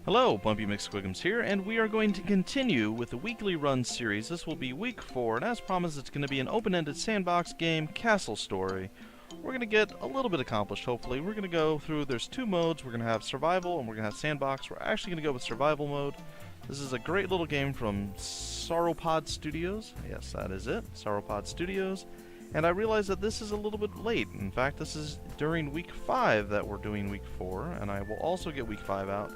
Hello, Bumpy McSquigums here, and we are going to continue with the weekly run series. This will be week 4, and as promised, it's going to be an open-ended sandbox game, Castle Story. We're going to get a little bit accomplished, hopefully. We're going to go through, there's 2 modes. We're going to have survival, and we're going to have sandbox. We're actually going to go with survival mode. This is a great little game from Sauropod Studios. Yes, that is it, Sauropod Studios. And I realize that this is a little bit late. In fact, this is during week 5 that we're doing week 4, and I will also get week 5 out.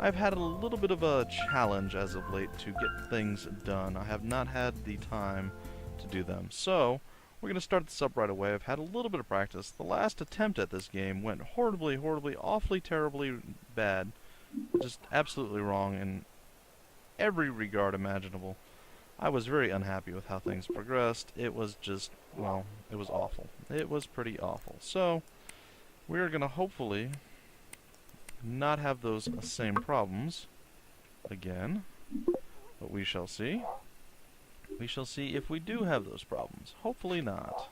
I've had a little bit of a challenge as of late to get things done. I have not had the time to do them. So, we're going to start this up right away. I've had a little bit of practice. The last attempt at this game went horribly, awfully terribly bad. Just absolutely wrong in every regard imaginable. I was very unhappy with how things progressed. It was just, well, it was awful. It was pretty awful. So, we're going to hopefully not have those same problems again, but we shall see. We shall see if we do have those problems. Hopefully not.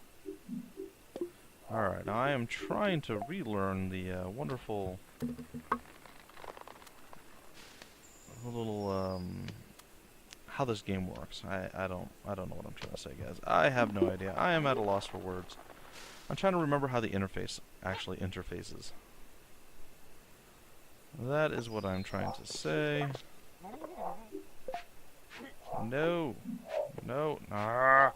Alright, I am trying to relearn the wonderful little how this game works. I don't know what I'm trying to say, guys. I have no idea. I am at a loss for words. I'm trying to remember how the interface actually interfaces. That is what I'm trying to say. No. No. Ah.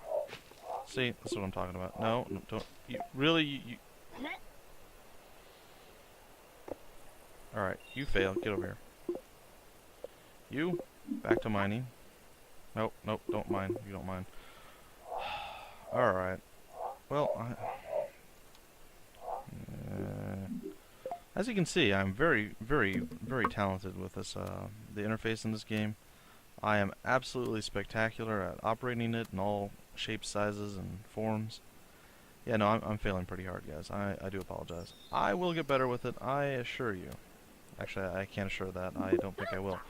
See, that's what I'm talking about. No, no, don't. You, really? You. Alright, you fail. Get over here. You, back to mining. Nope, nope, don't mine. You don't mine. Alright. Well, as you can see, I'm very talented with this, the interface in this game. I am absolutely spectacular at operating it in all shapes, sizes, and forms. Yeah, no, I'm failing pretty hard, guys. I do apologize. I will get better with it, I assure you. Actually, I can't assure that. I don't think I will.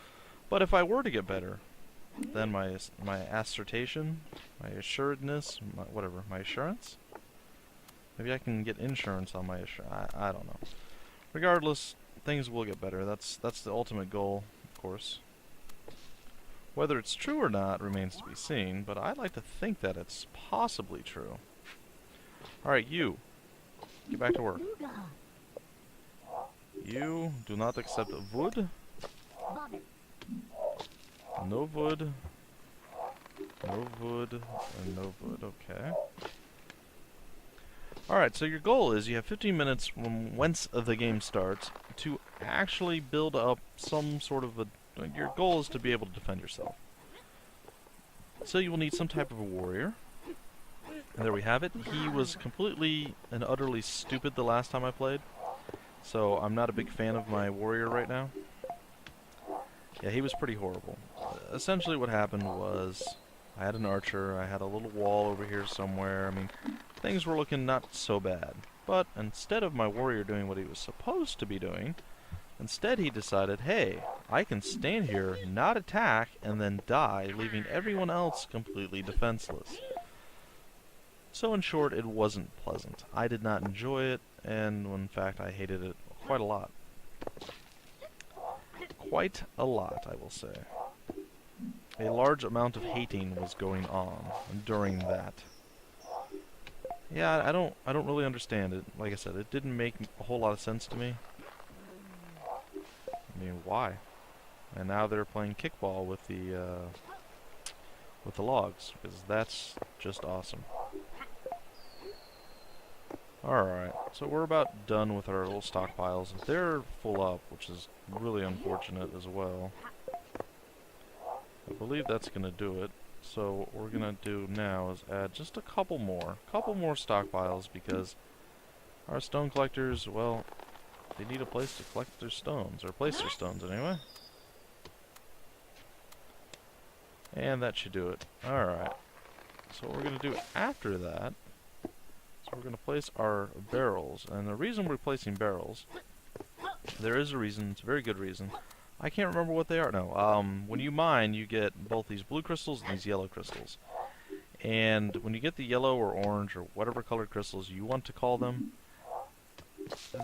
But if I were to get better, then my assertion, my assuredness, whatever, my assurance? Maybe I can get insurance on my assurance. I don't know. Regardless, things will get better. That's the ultimate goal, of course. Whether it's true or not remains to be seen, but I'd like to think that it's possibly true. Alright, you. Get back to work. You do not accept wood. No wood. No wood. And no wood. Okay. Alright, so your goal is you have 15 minutes from whence the game starts to actually build up some sort of a... Your goal is to be able to defend yourself. So you will need some type of a warrior. And there we have it. He was completely and utterly stupid the last time I played. So I'm not a big fan of my warrior right now. Yeah, he was pretty horrible. Essentially what happened was I had an archer, I had a little wall over here somewhere. I mean, things were looking not so bad. But instead of my warrior doing what he was supposed to be doing, instead he decided, hey, I can stand here, not attack, and then die, leaving everyone else completely defenseless. So in short, it wasn't pleasant. I did not enjoy it, and in fact I hated it quite a lot. Quite a lot, I will say. A large amount of hating was going on during that. Yeah, I don't really understand it. Like I said, it didn't make a whole lot of sense to me. I mean, why? And now they're playing kickball with the logs, because that's just awesome. Alright, so we're about done with our little stockpiles. They're full up, which is really unfortunate as well. I believe that's going to do it. So what we're going to do now is add just a couple more stockpiles, because our stone collectors, well, they need a place to collect their stones, or place their stones anyway. And that should do it. Alright. So what we're going to do after that, so we're going to place our barrels. And the reason we're placing barrels, there is a reason, it's a very good reason. I can't remember what they are. No, when you mine, you get both these blue crystals and these yellow crystals. And when you get the yellow or orange or whatever colored crystals you want to call them,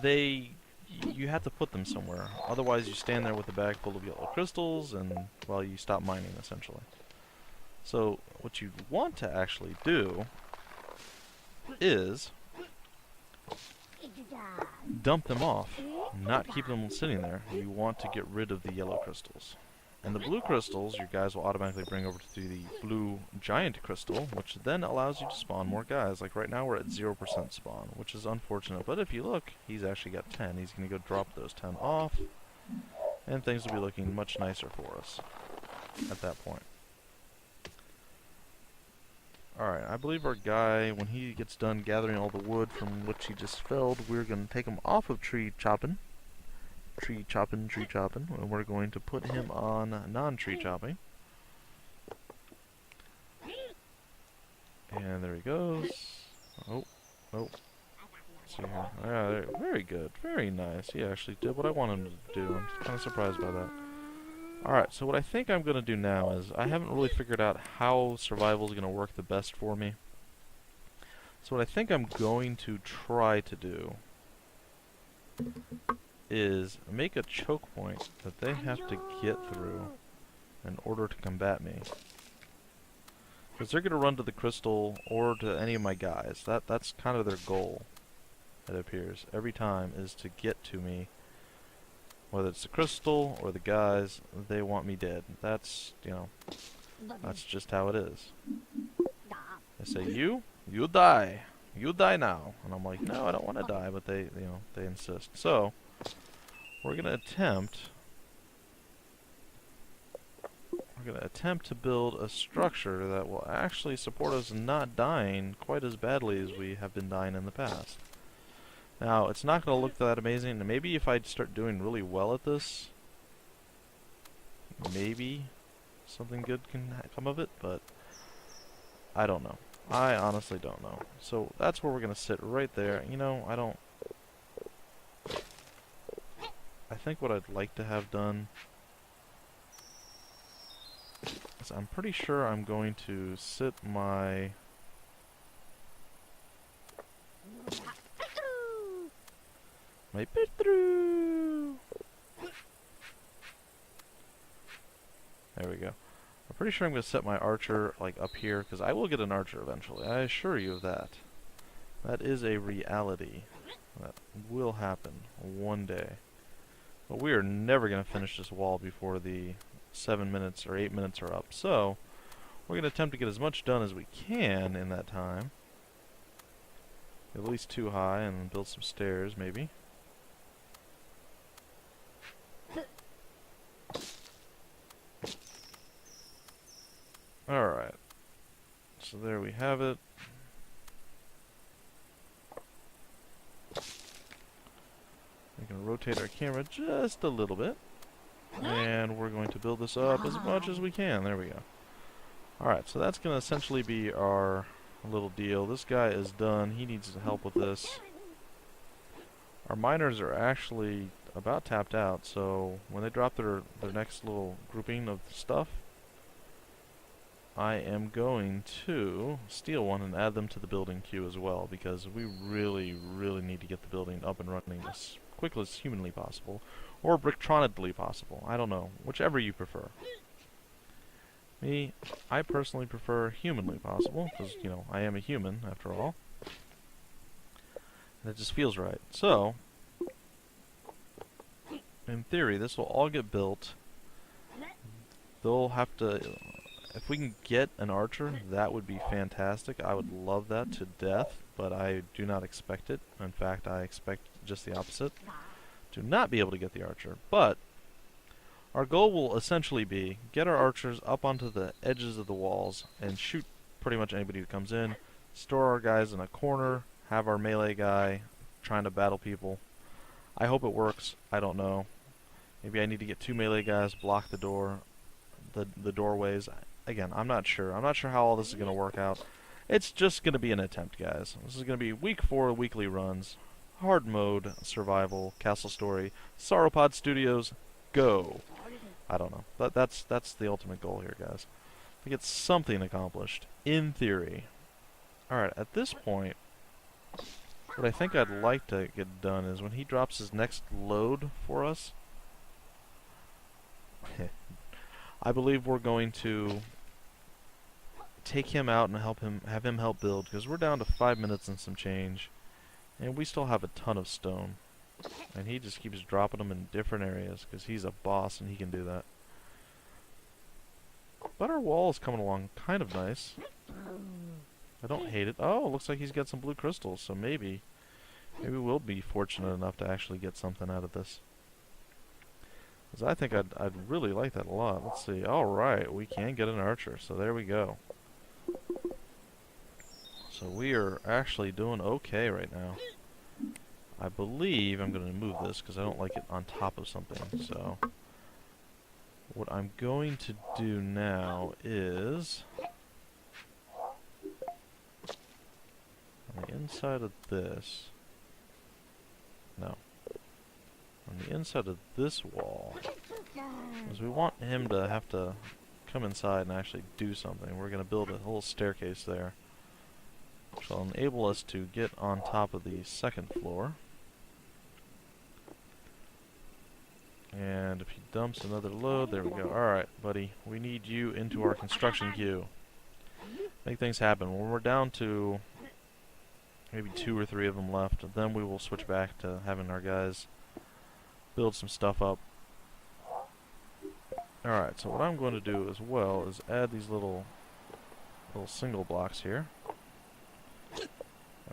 they you have to put them somewhere. Otherwise, you stand there with a bag full of yellow crystals, and, well, you stop mining, essentially. So, what you want to actually do is dump them off, not keep them sitting there. You want to get rid of the yellow crystals. And the blue crystals, you guys will automatically bring over to the blue giant crystal, which then allows you to spawn more guys. Like right now we're at 0% spawn, which is unfortunate. But if you look, he's actually got 10. He's going to go drop those 10 off, and things will be looking much nicer for us at that point. Alright, I believe our guy, when he gets done gathering all the wood from which he just felled, we're going to take him off of tree chopping, and we're going to put him on non-tree chopping. And there he goes. Oh. Let's see here. Yeah, very good. Very nice. He actually did what I wanted him to do. I'm kind of surprised by that. Alright, so what I think I'm going to do now is, I haven't really figured out how survival is going to work the best for me. So what I think I'm going to try to do is make a choke point that they have to get through in order to combat me. Because they're going to run to the crystal or to any of my guys. That's kind of their goal, it appears. Every time is to get to me. Whether it's the crystal or the guys, they want me dead. That's, you know, that's just how it is. They say, you die. You die now. And I'm like, no, I don't want to die, but they, you know, they insist. So, we're going to attempt to build a structure that will actually support us not dying quite as badly as we have been dying in the past. Now, it's not going to look that amazing, and maybe if I start doing really well at this, maybe something good can come of it, but I don't know. I honestly don't know. So that's where we're going to sit right there. You know, I think what I'd like to have done is I'm pretty sure I'm going to sit my through. There we go. I'm pretty sure I'm going to set my archer like up here, because I will get an archer eventually. I assure you of that. That is a reality. That will happen one day. But we are never going to finish this wall before the 7 minutes or 8 minutes are up. So, we're going to attempt to get as much done as we can in that time. At least 2 high, and build some stairs, maybe. Alright. So there we have it. We can rotate our camera just a little bit. And we're going to build this up as much as we can. There we go. Alright, so that's going to essentially be our little deal. This guy is done. He needs help with this. Our miners are actually about tapped out, so when they drop their next little grouping of stuff, I am going to steal one and add them to the building queue as well, because we really, really need to get the building up and running as quickly as humanly possible, or bricktronically possible. I don't know, whichever you prefer. Me, I personally prefer humanly possible, because, you know, I am a human, after all. And it just feels right. So, in theory, this will all get built. They'll have to... If we can get an archer, that would be fantastic. I would love that to death, but I do not expect it. In fact, I expect just the opposite. To not be able to get the archer. But our goal will essentially be get our archers up onto the edges of the walls and shoot pretty much anybody who comes in. Store our guys in a corner, have our melee guy trying to battle people. I hope it works. I don't know. Maybe I need to get 2 melee guys, block the door, the doorways. Again, I'm not sure. I'm not sure how all this is going to work out. It's just going to be an attempt, guys. This is going to be week 4 weekly runs. Hard mode, survival, castle story, Sauropod Studios, go. I don't know. That's the ultimate goal here, guys. To get something accomplished, in theory. Alright, at this point, What I think I'd like to get done is when he drops his next load for us, I believe we're going to take him out and have him help build, because we're down to 5 minutes and some change, and we still have a ton of stone. And he just keeps dropping them in different areas, because he's a boss and he can do that. But our wall is coming along kind of nice. I don't hate it. Oh, it looks like he's got some blue crystals, so maybe we'll be fortunate enough to actually get something out of this. Because I think I'd really like that a lot. Let's see. Alright, we can get an archer, so there we go. So we are actually doing okay right now. I believe I'm going to move this because I don't like it on top of something. So what I'm going to do now is, on the inside of this, no, on the inside of this wall, because we want him to have to come inside and actually do something. We're going to build a whole staircase there, which will enable us to get on top of the second floor. And if he dumps another load, there we go. Alright, buddy, we need you into our construction queue. Make things happen. When we're down to maybe 2 or 3 of them left, then we will switch back to having our guys build some stuff up. Alright, so what I'm going to do as well is add these little single blocks here.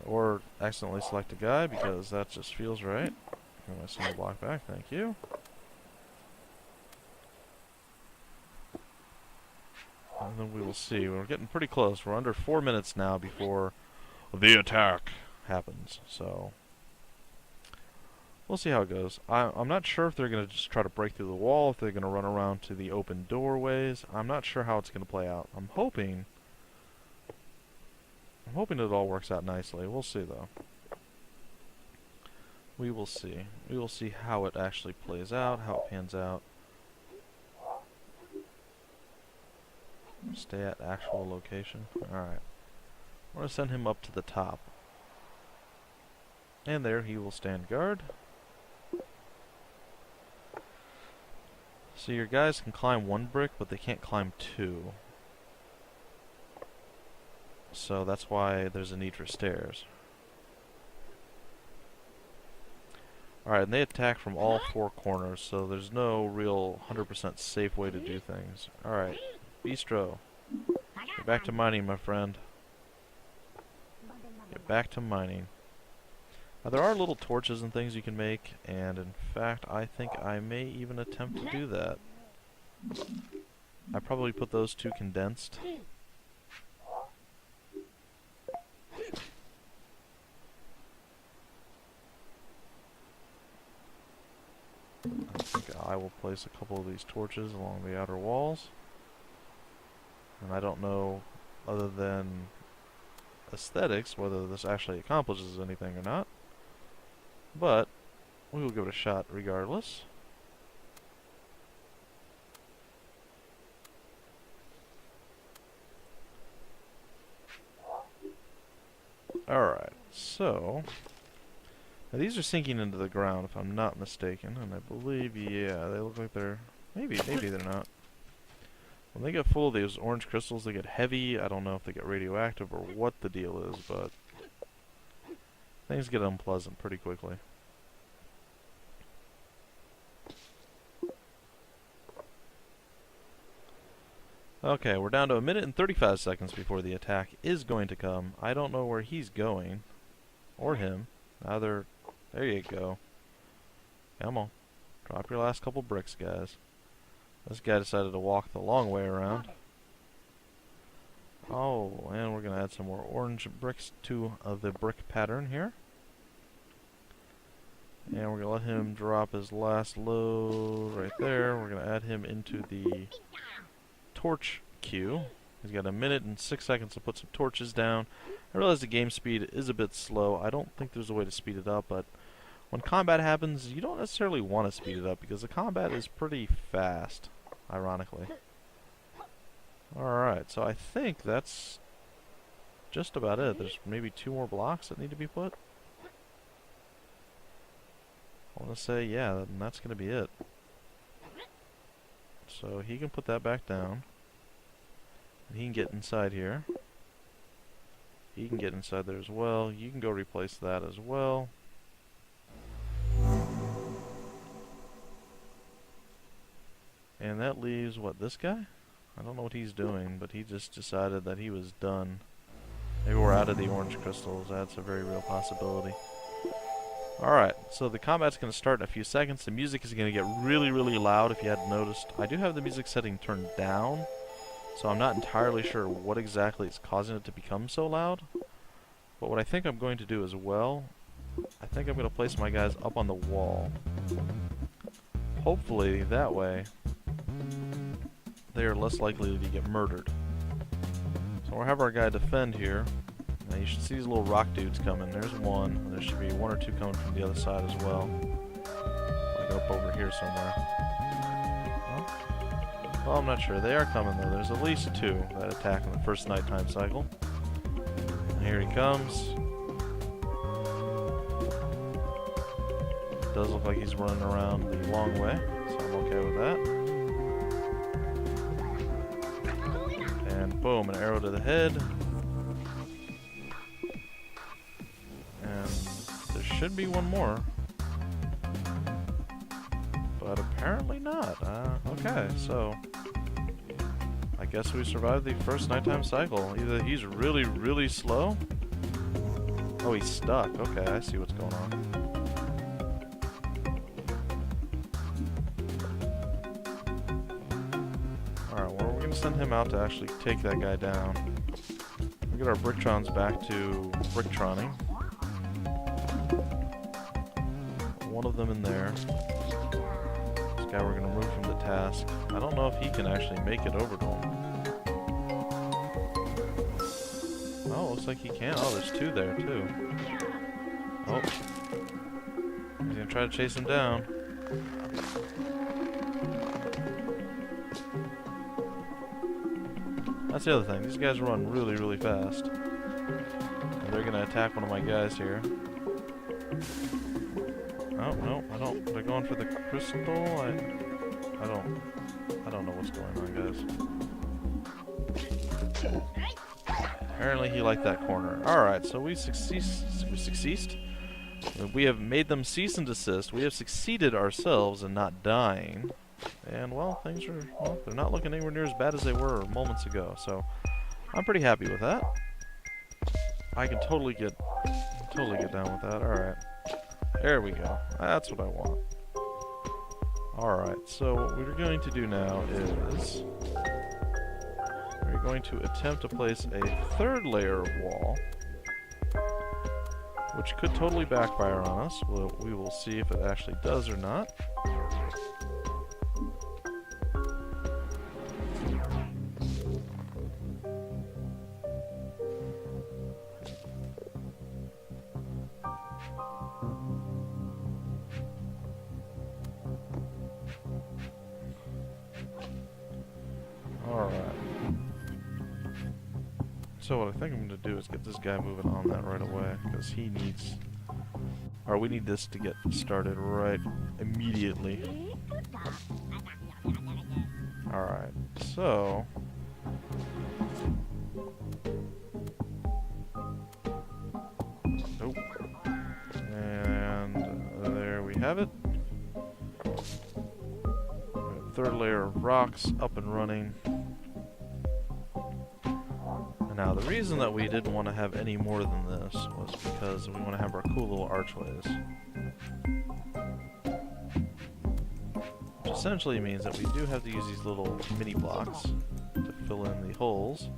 Or accidentally select a guy, because that just feels right. Get my single block back, thank you. And then we will see. We're getting pretty close. We're under 4 minutes now before the attack happens. So we'll see how it goes. I'm not sure if they're going to just try to break through the wall, if they're going to run around to the open doorways. I'm not sure how it's going to play out. I'm hoping it all works out nicely. We'll see, though. We will see. We will see how it actually plays out, how it pans out. Stay at actual location. Alright. We're going to send him up to the top. And there he will stand guard. So your guys can climb 1 brick, but they can't climb 2. So that's why there's a need for stairs. Alright, and they attack from all 4 corners, so there's no real 100% safe way to do things. Alright, Bistro. Get back to mining, my friend. Get back to mining. Now, there are little torches and things you can make, and in fact, I think I may even attempt to do that. I probably put those 2 condensed. I think I will place a couple of these torches along the outer walls. And I don't know, other than aesthetics, whether this actually accomplishes anything or not. But we will give it a shot regardless. Alright, so now these are sinking into the ground if I'm not mistaken, and I believe, yeah, they look like they're, maybe they're not. When they get full of these orange crystals, they get heavy. I don't know if they get radioactive or what the deal is, but things get unpleasant pretty quickly. Okay, we're down to 1 minute and 35 seconds before the attack is going to come. I don't know where he's going. Or him. Either. There you go. Come on. Drop your last couple bricks, guys. This guy decided to walk the long way around. Oh, and we're going to add some more orange bricks to the brick pattern here. And we're going to let him drop his last load right there. We're going to add him into the torch queue. He's got 1 minute and 6 seconds to put some torches down. I realize the game speed is a bit slow. I don't think there's a way to speed it up, but when combat happens, you don't necessarily want to speed it up because the combat is pretty fast, ironically. Alright, so I think that's just about it. There's maybe 2 more blocks that need to be put. I want to say, yeah, and that's going to be it. So he can put that back down. And he can get inside here. He can get inside there as well. You can go replace that as well. And that leaves, what, this guy? I don't know what he's doing, but he just decided that he was done. Maybe we're out of the orange crystals. That's a very real possibility. Alright, so the combat's going to start in a few seconds. The music is going to get really, really loud if you hadn't noticed. I do have the music setting turned down, so I'm not entirely sure what exactly is causing it to become so loud. But what I think I'm going to do as well, I think I'm going to place my guys up on the wall. Hopefully, that way, they are less likely to get murdered. So we'll have our guy defend here. Now you should see these little rock dudes coming. There's one. There should be one or two coming from the other side as well. Like up over here somewhere. Well, I'm not sure. They are coming though. There's at least two that attack in the first nighttime cycle. And here he comes. Does look like he's running around the long way, so I'm okay with that. And boom, an arrow to the head. And there should be one more. But apparently not. Okay, so I guess we survived the first nighttime cycle. Either he's really, really slow. Oh, he's stuck. Okay, I see what's going on. Send him out to actually take that guy down. We'll get our Bricktrons back to Bricktroning. One of them in there. This guy we're going to remove from the task. I don't know if he can actually make it over to him. Oh, looks like he can. Oh, there's two there too. Oh. He's going to try to chase him down. That's the other thing. These guys run really, really fast. And they're gonna attack one of my guys here. Oh, no, I don't. They're going for the crystal. I don't know what's going on, guys. Apparently he liked that corner. Alright, so we succeed. We have made them cease and desist. We have succeeded ourselves in not dying. And, well, things are, well, they're not looking anywhere near as bad as they were moments ago, so I'm pretty happy with that. I can totally get down with that. Alright. There we go. That's what I want. Alright, so what we're going to do now is we're going to attempt to place a third layer of wall, which could totally backfire on us. We will see if it actually does or not. So what I think I'm going to do is get this guy moving on that right away, because he needs, or we need this to get started right immediately. Alright, so nope. And there we have it. Third layer of rocks up and running. Now, the reason that we didn't want to have any more than this was because we want to have our cool little archways. Which essentially means that we do have to use these little mini blocks to fill in the holes.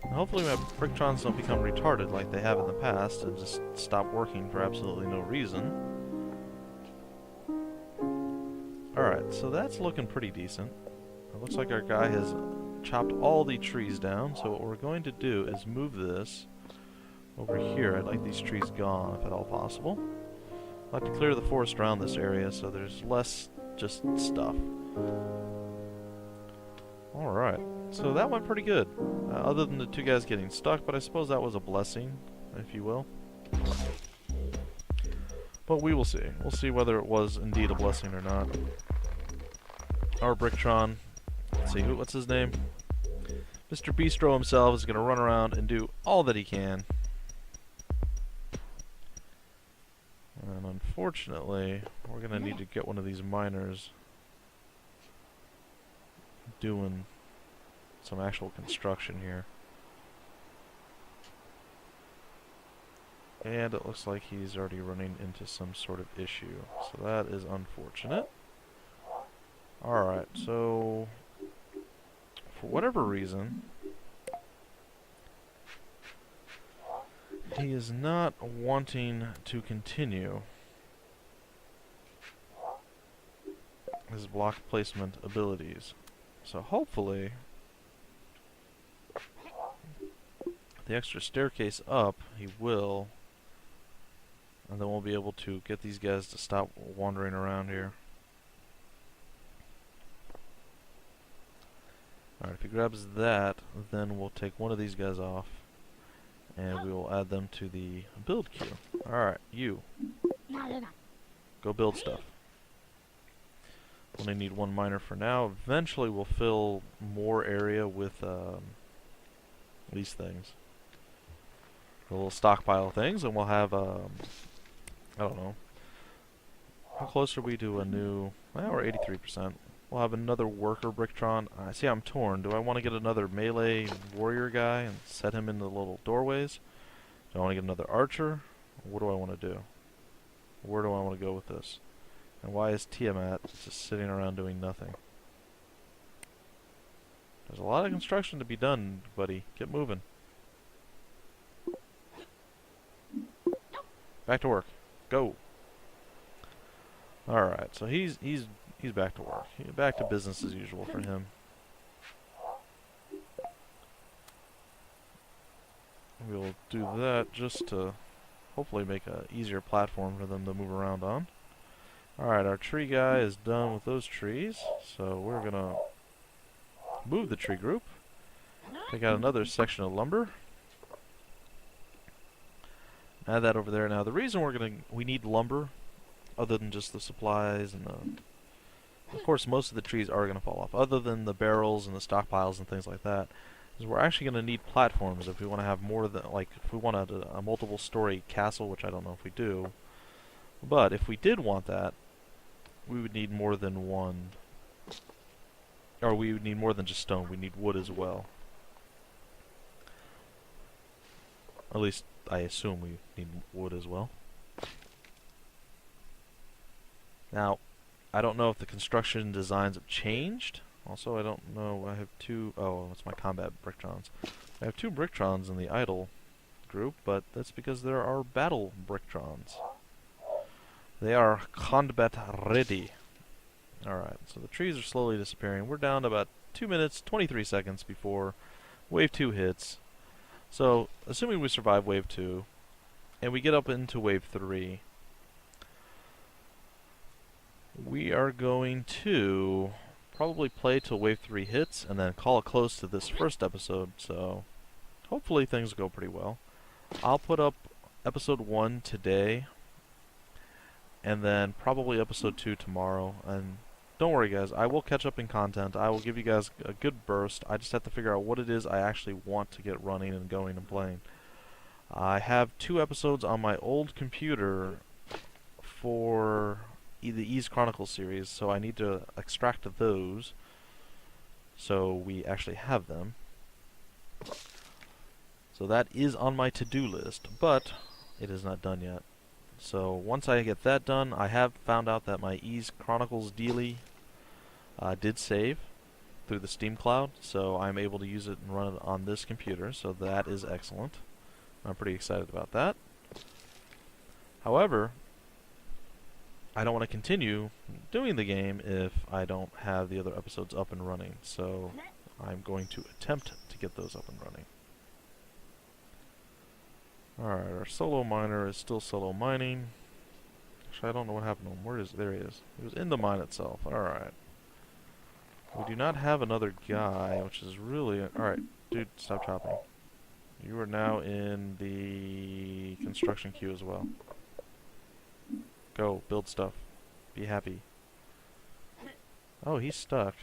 And hopefully my Bricktrons don't become retarded like they have in the past and just stop working for absolutely no reason. Alright, so that's looking pretty decent. It looks like our guy has chopped all the trees down, so what we're going to do is move this over here. I'd like these trees gone if at all possible. I'd like to clear the forest around this area so there's less just stuff. Alright, so that went pretty good, other than the two guys getting stuck, but I suppose that was a blessing, if you will. But we will see. We'll see whether it was indeed a blessing or not. Our Bricktron, let's see, what's his name? Mr. Bistro himself is going to run around and do all that he can. And unfortunately, we're going to need to get one of these miners doing some actual construction here. And it looks like he's already running into some sort of issue. So that is unfortunate. Alright, so for whatever reason, he is not wanting to continue his block placement abilities. So hopefully the extra staircase up, he will, and then we'll be able to get these guys to stop wandering around here. Alright, if he grabs that, then we'll take one of these guys off, and we will add them to the build queue. Alright, you. Go build stuff. Only need one miner for now. Eventually we'll fill more area with these things. A little stockpile things, and we'll have, I don't know. How close are we to a new... Well, we're 83%. We'll have another worker Bricktron. I see I'm torn. Do I want to get another melee warrior guy and set him in the little doorways? Do I want to get another archer? What do I want to do? Where do I want to go with this? And why is Tiamat just sitting around doing nothing? There's a lot of construction to be done, buddy. Get moving. Back to work. Go. Alright, so he's back to work. Back to business as usual for him. We'll do that just to hopefully make an easier platform for them to move around on. Alright, our tree guy is done with those trees, so we're gonna move the tree group. Take out another section of lumber. Add that over there. Now the reason we need lumber, other than just the supplies and of course most of the trees are gonna fall off, other than the barrels and the stockpiles and things like that, is we're actually gonna need platforms if we want to have more than, like, if we want a multiple story castle, which I don't know if we do. But if we did want that, we would need more than one, or we would need more than just stone. We need wood as well. At least I assume we need wood as well. Now, I don't know if the construction designs have changed. Also, I don't know. I have two. Oh, it's my combat Bricktrons. I have two Bricktrons in the idle group, but that's because there are battle Bricktrons. They are combat ready. Alright, so the trees are slowly disappearing. We're down to about 2 minutes, 23 seconds before Wave 2 hits. So, assuming we survive Wave 2, and we get up into Wave 3, we are going to probably play till Wave 3 hits, and then call it close to this first episode, so hopefully things go pretty well. I'll put up Episode 1 today, and then probably Episode 2 tomorrow, and don't worry guys, I will catch up in content. I will give you guys a good burst. I just have to figure out what it is I actually want to get running and going and playing. I have 2 episodes on my old computer for the Ys Chronicles series, so I need to extract those so we actually have them. So that is on my to-do list, but it is not done yet. So once I get that done, I have found out that my Ys Chronicles daily did save through the Steam Cloud, so I'm able to use it and run it on this computer, so that is excellent. I'm pretty excited about that. However, I don't want to continue doing the game if I don't have the other episodes up and running, so I'm going to attempt to get those up and running. Alright, our solo miner is still solo mining. Actually, I don't know what happened to him. Where is... There he is. He was in the mine itself. Alright. We do not have another guy, which is really... Alright, dude, stop chopping. You are now in the construction queue as well. Go, build stuff. Be happy. Oh, he's stuck.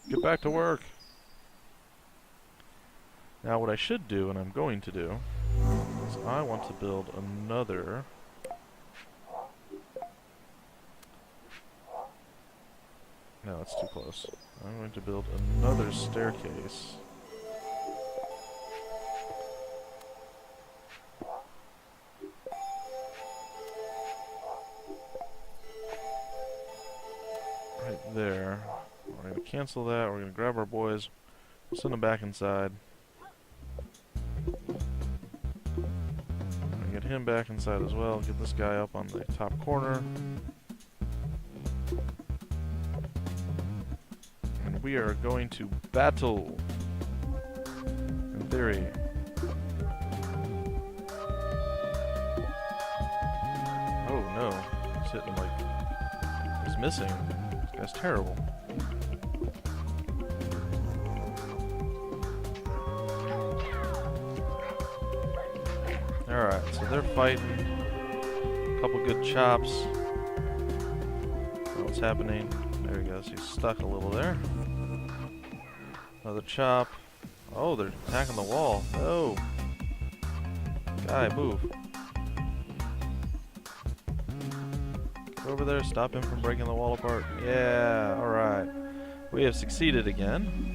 Get back to work! Now what I should do, and I'm going to do, is I want to build another... No, it's too close. I'm going to build another staircase. Right there. We're going to cancel that. We're going to grab our boys. Send them back inside. Get him back inside as well. Get this guy up on the top corner. And we are going to battle. In theory. Oh no. He's hitting like... He's missing. This guy's terrible. Alright, so they're fighting. A couple good chops. What's happening? There he goes. He's stuck a little there. Another chop. Oh, they're attacking the wall. Oh. Guy, move. Get over there. Stop him from breaking the wall apart. Yeah, alright. We have succeeded again.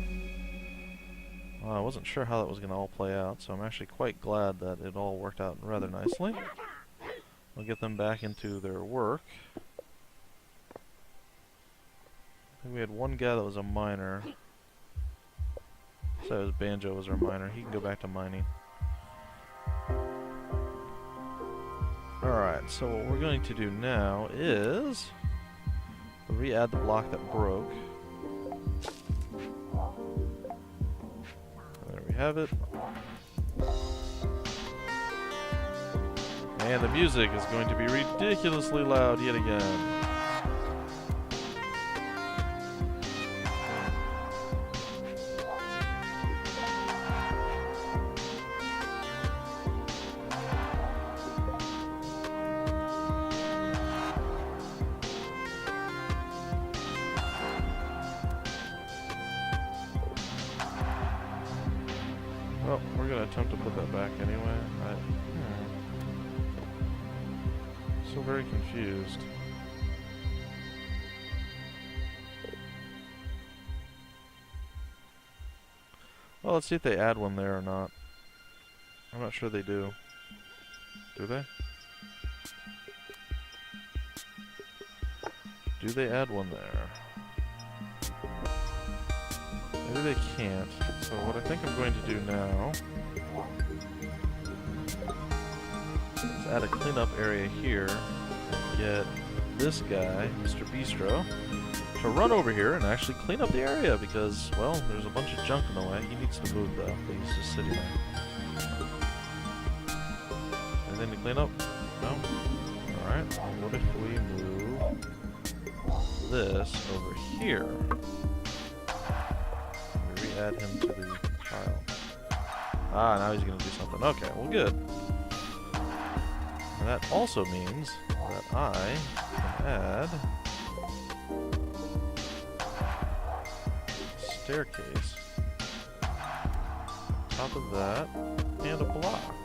Well, I wasn't sure how that was going to all play out, so I'm actually quite glad that it all worked out rather nicely. We'll get them back into their work. I think we had one guy that was a miner. So his Banjo was our miner. He can go back to mining. Alright, so what we're going to do now is re-add the block that broke. There we have it. And the music is going to be ridiculously loud yet again. Well, we're going to attempt to put that back anyway. So very confused. Well, let's see if they add one there or not. I'm not sure they do. Do they? Do they add one there? Maybe they can't. So what I think I'm going to do now is add a cleanup area here and get this guy, Mr. Bistro, to run over here and actually clean up the area because, well, there's a bunch of junk in the way. He needs to move though. He's just sitting there. Anything to clean up? No? Alright, what if we move this over here? Add him to the pile. Ah, now he's going to do something. Okay, well, good. And that also means that I can add a staircase on top of that and a block.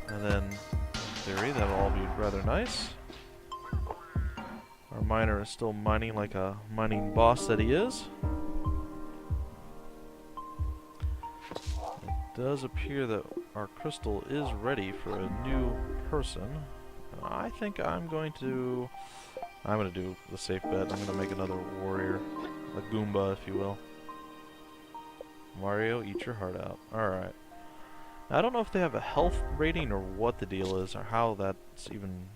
And then, in theory, that'll all be rather nice. Our miner is still mining like a mining boss that he is. Does appear that our crystal is ready for a new person. I think I'm going to do the safe bet. I'm going to make another warrior, a Goomba, if you will. Mario, eat your heart out. Alright. I don't know if they have a health rating or what the deal is, or how that's even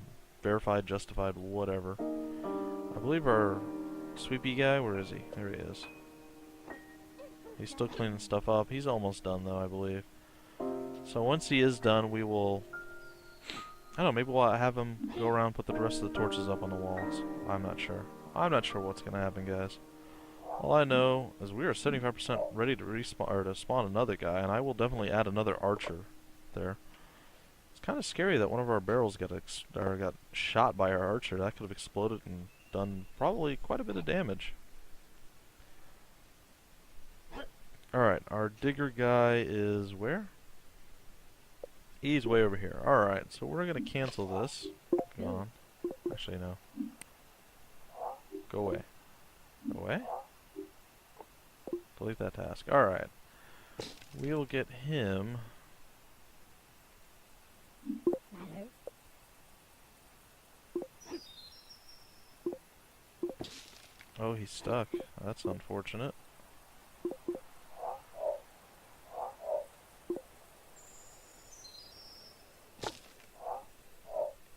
verified, justified, whatever. I believe our sweepy guy, where is he? There he is. He's still cleaning stuff up. He's almost done, though, I believe. So once he is done, we will... I don't know, maybe we'll have him go around and put the rest of the torches up on the walls. I'm not sure. I'm not sure what's going to happen, guys. All I know is we are 75% ready to respawn or to spawn another guy, and I will definitely add another archer there. It's kind of scary that one of our barrels got shot by our archer. That could have exploded and done probably quite a bit of damage. Alright, our digger guy is where? He's way over here. Alright, so we're going to cancel this. Come on. Actually, no. Go away. Go away? Delete that task. Alright. We'll get him. Oh, he's stuck. That's unfortunate.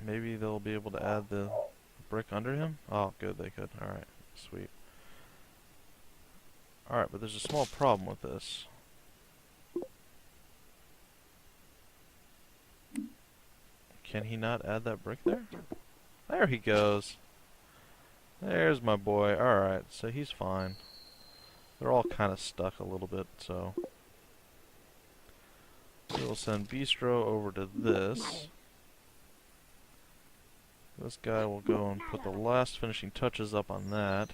Maybe they'll be able to add the brick under him? Oh, good, they could. Alright, sweet. Alright, but there's a small problem with this. Can he not add that brick there? There he goes. There's my boy. Alright, so he's fine. They're all kind of stuck a little bit, so we'll send Bistro over to this. This guy will go and put the last finishing touches up on that.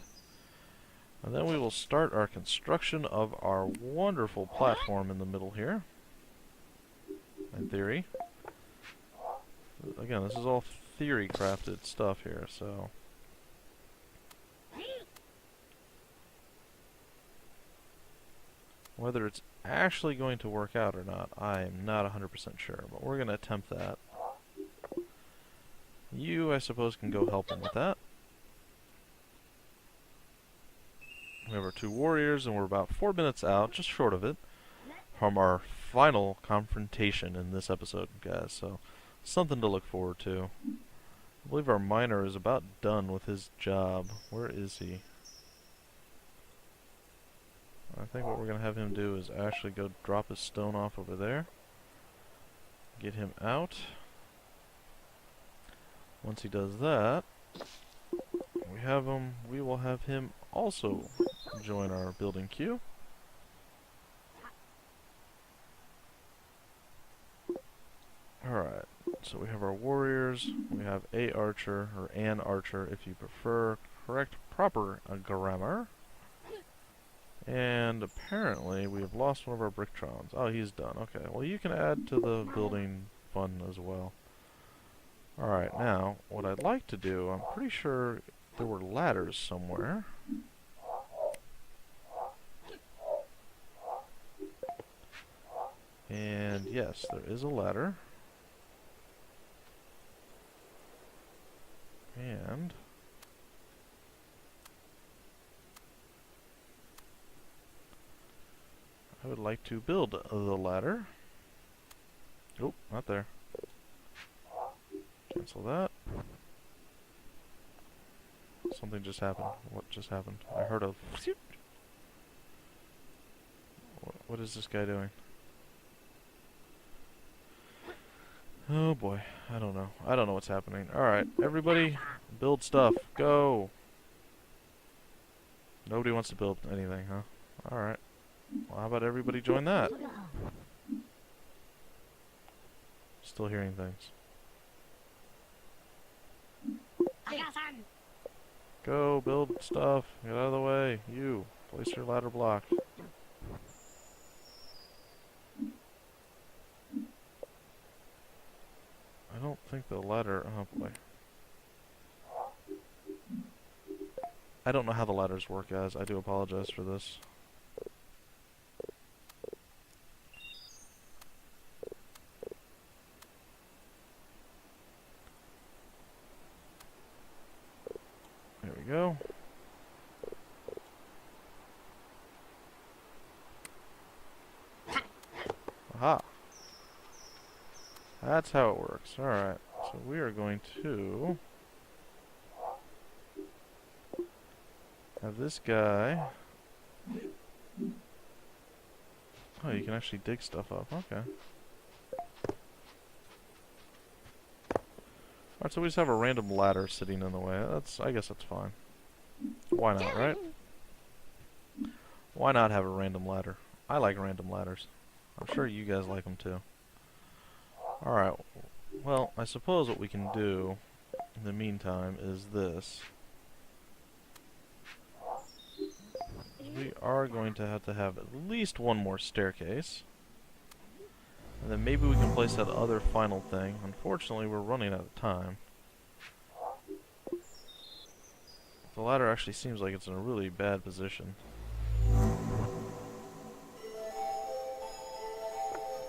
And then we will start our construction of our wonderful platform in the middle here. In theory. Again, this is all theory crafted stuff here, so whether it's actually going to work out or not, I am not 100% sure, but we're going to attempt that. You, I suppose, can go help him with that. We have our 2 warriors, and we're about 4 minutes out, just short of it, from our final confrontation in this episode, guys, so something to look forward to. I believe our miner is about done with his job. Where is he? I think what we're going to have him do is actually go drop his stone off over there. Get him out. Once he does that, we will have him also join our building queue. Alright, so we have our warriors, we have a archer, or an archer if you prefer, proper grammar. And apparently we have lost one of our bricktons. Oh, he's done. Okay, well you can add to the building fun as well. Alright, now, what I'd like to do, I'm pretty sure there were ladders somewhere. And yes, there is a ladder. And I would like to build the ladder. Oh, not there. Cancel that. Something just happened. What just happened? I heard a... What is this guy doing? Oh boy, I don't know. I don't know what's happening. Alright, everybody, build stuff. Go! Nobody wants to build anything, huh? Alright. Well, how about everybody join that? Still hearing things. Go, build stuff. Get out of the way. You, place your ladder block. I don't think the ladder... Oh boy. I don't know how the ladders work, guys. I do apologize for this. There we go. Aha! That's how it works. Alright, so we are going to have this guy... Oh, you can actually dig stuff up. Okay. Alright, so we just have a random ladder sitting in the way. I guess that's fine. Why not, right? Why not have a random ladder? I like random ladders. I'm sure you guys like them too. Alright, well, I suppose what we can do in the meantime is this. We are going to have at least one more staircase. And then maybe we can place that other final thing. Unfortunately, we're running out of time. The ladder actually seems like it's in a really bad position.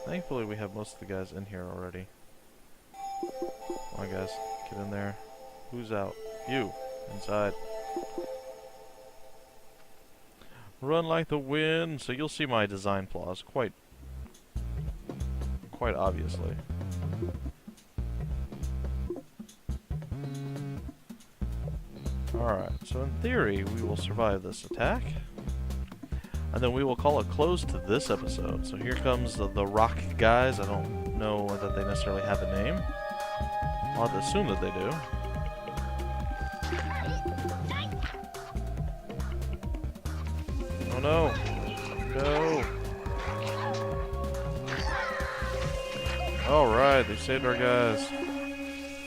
Thankfully, we have most of the guys in here already. Come on, guys. Get in there. Who's out? You. Inside. Run like the wind. So you'll see my design flaws quite obviously. Alright, so in theory, we will survive this attack. And then we will call a close to this episode. So here comes the rock guys. I don't know that they necessarily have a name. I'll have to assume that they do. Oh no! No! Alright, they saved our guys.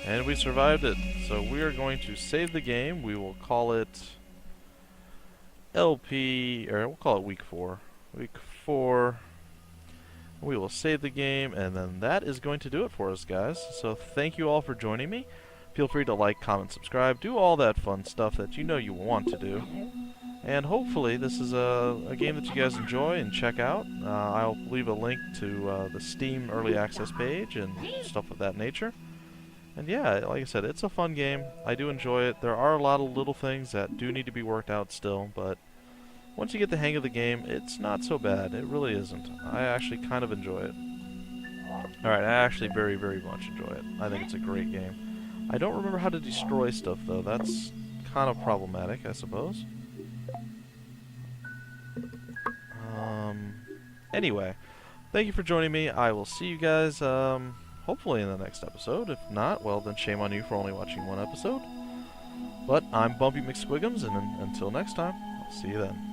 And we survived it. So we are going to save the game. We will call it LP, or we'll call it week 4. Week 4. We will save the game, and then that is going to do it for us, guys. So thank you all for joining me. Feel free to like, comment, subscribe, do all that fun stuff that you know you want to do. And hopefully this is a game that you guys enjoy and check out. I'll leave a link to the Steam Early Access page and stuff of that nature. And yeah, like I said, it's a fun game. I do enjoy it. There are a lot of little things that do need to be worked out still, but once you get the hang of the game, it's not so bad. It really isn't. I actually kind of enjoy it. Alright, I actually very, very much enjoy it. I think it's a great game. I don't remember how to destroy stuff, though. That's kind of problematic, I suppose. Anyway, thank you for joining me. I will see you guys, hopefully in the next episode. If not, well, then shame on you for only watching one episode. But I'm Bumpy McSquigums, and until next time, I'll see you then.